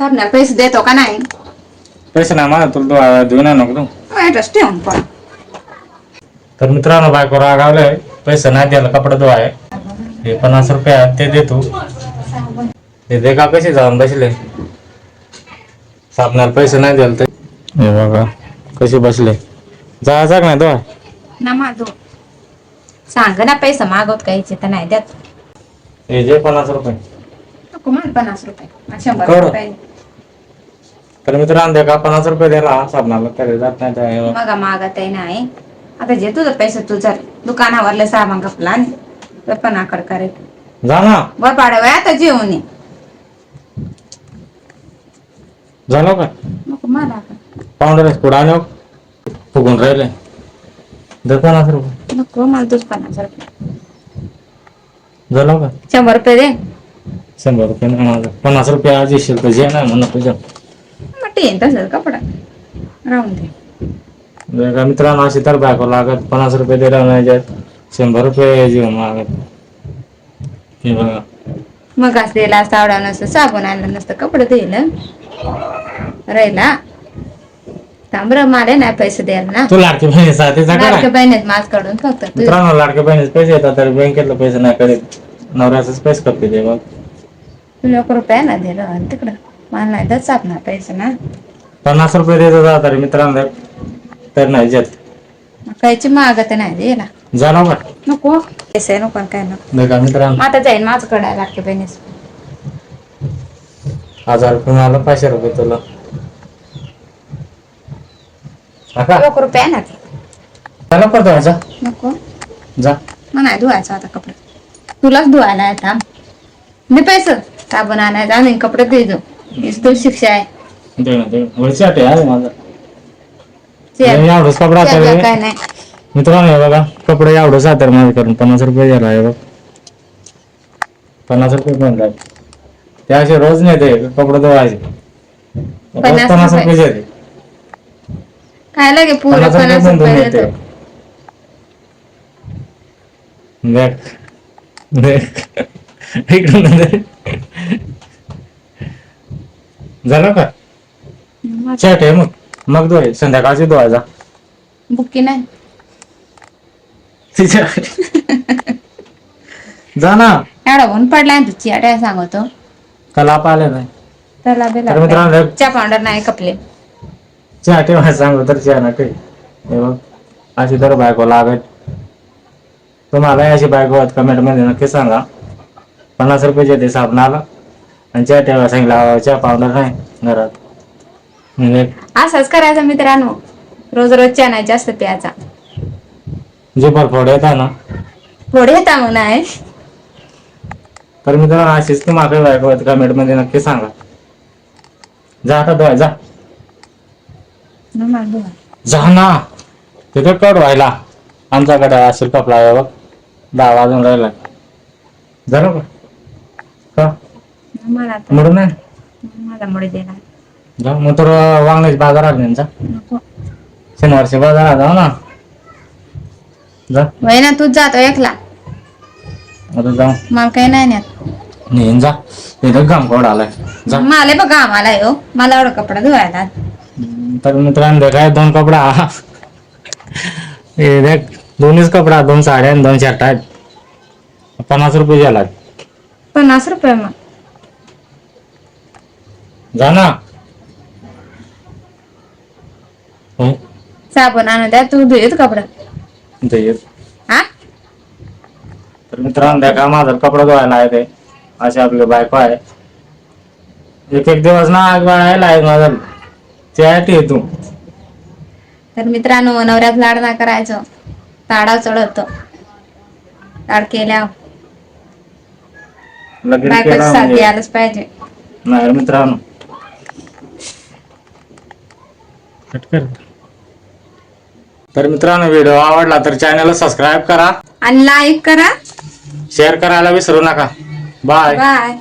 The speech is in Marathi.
साबणाला पैसे देतो का नाही? पैसे नाही मला तुला देऊन नको तू. वाईटच ठेवून पण. तर मित्रांनो बायको रागावलंय, पैसे नाही द्यायला कपडे धुवाय. हे 50 रुपये ते दे तू. हे दे का कसे जाऊन बसले साबणाला पैसे नाही द्याल ते. हे बघा कसे बसले. जायचं नाही धुवाय. ना माधो सांग ना पैसा मागवत काहीचे तर नाही देत. हे जे 50 रुपये. नको मला 50 रुपये. 100 कर. रुपये. तर मित्रांनो दे का 50 रुपये द्यायला साबणाला तरी जात नाही त्या. मग मागत आहे नाही. आता जे तुझं पैसे तू जर दुकानावरले सामान गपला तर पण आकड करे. जा ना. वर पाडवाय आता जेवून ये. झालं का नको मला पावडर पुढे आलो फुगून राहिले. दे 50 रुपये. नको मला तुझ 50 रुपये. झालं का 100 रुपये दे. 100 रुपये नाही माझं. 50 रुपये आज येशील तर जे नाही म्हणून तुझ्या मग टेन तसंच कपडा राहून दे. मित्रांनो अशी तर बायको लागत 50 रुपये दिला नाही जात 100 रुपये जीवन मागत. हे बघा मग असं दिला सावडा नसतं साबण आणलं नसतं कपडे दिलं राहिला तांबर माले नाही पैसे द्यायला ना. तू लाडकी बहिणीसाठी लाडक्या बहिणीत माझ कडून फक्त तू. मित्रांनो लाडक्या बहिणीचे पैसे येतात तरी बँकेतले पैसे नाही करीत. नवऱ्याचेच पैसे करते ते बघ. तुला 1 रुपया ना दिलं आणि तिकडं मला नाही तर सापणार पैसे ना. 50 रुपये देतो जा तरी मित्रांनो तर नाही जात. कायची मागत नाही द्यायला. झालं का नको पैसे नको काय नको. देखा मित्रांनो आता जाईन माझं कडे लाडक्या बहिणीच. 1000 रुपये मला 500 रुपये तुला. 1 रुपया ना ते. त्याला पडतो जा नको जा. मग नाही धुवायचं आता कपडे. तुलाच धुवायला येत मी पैसे साबण आणायचं आणि कपडे द्यायचो. हीच तुझी शिक्षा आहे. दे ना दे वरची आटे आहे माझा. चल. एवढंच कपडा चल, आता काय नाही मित्रांनो हे बघा कपडे एवढंच आता माझं करून 50 रुपये झाला आहे बघ. 50 रुपये पण झाले. ते असे रोज नाही ते कपडे धुवायचे. रोज 50 रुपये देते. काय लागे पुरे 50 रुपये 50 पण धुवून रुपये देते. देतो. देख देख इकडून दे. झालं का चॅट आहे मग धुवाय संध्याकाळची धुवायचा बुक्की नाही तिच्या जा ना. एवढा ऊन पडलाय तू चियाट्या सांगतो कलाप आले नाही त्याला तर मित्रांनो चा पावडर नाही कपले. चहा ठेवायला सांगू तर चहा ना ठेव. हे बघ अशी तर बायको लागत. तुम्हाला अशी बायको कमेंट मध्ये नक्की सांगा. 50 रुपये ते साबणाला आणि चहा ठेवायला सांगितलं चहा पावडर नाही घरात. म्हणजे असंच करायचं मित्रांनो. रोज रोज चहा नाही जास्त प्यायचा. जे फोड येतात ना थोडे येता मग नाही तर मित्रांनो अशीच तुम्हाला बायको कमेंट मध्ये नक्की सांगा. जा आता धुवाय जा जा ना. तिथे कट व्हायला आमच्याकडे असेल कपडा आहे बघ 10 वाजून राहिला. झालं का मला म्हणून नाही मला मुळे देणार जा मग तर वांगण्याची बाजारात त्यांचा नको. शनिवारच्या बाजारात जाऊ ना. जा वय ना तूच जातो एकला. आता जाऊ मला काही नाही नेत. नेन जा तिथं घामकोड आलाय जा. मला बघा आम्हाला हो मला एवढा कपडा धुवायला. तर मित्रांनो काय 2 कपडा हे देख 2च कपडा 2 साड्या आणि 2 शर्ट आहेत. 50 रुपये झाला. 50 रुपये मग जा ना. हो साबण आणून द्या तू धुयेत कपडा ते हा. तर मित्रांनो देखा माझा कपडा धुवायला आहे ते असे आपले बायको आहे. एक दिवस ना आग बाळायला आहे माझा त्यासाठी येतो. तर मित्रांनो नवऱ्यात लाड ना करायचं. ताडा चढवतो लाड केल्या लगेच बायकोची केला साथ म्हणजे द्यायलाच पाहिजे. नाही मित्रांनो कट कर. तर मित्रांनो व्हिडिओ आवडला तर चॅनलला सबस्क्राईब करा आणि लाईक करा. शेअर करायला विसरू नका. बाय. बाय.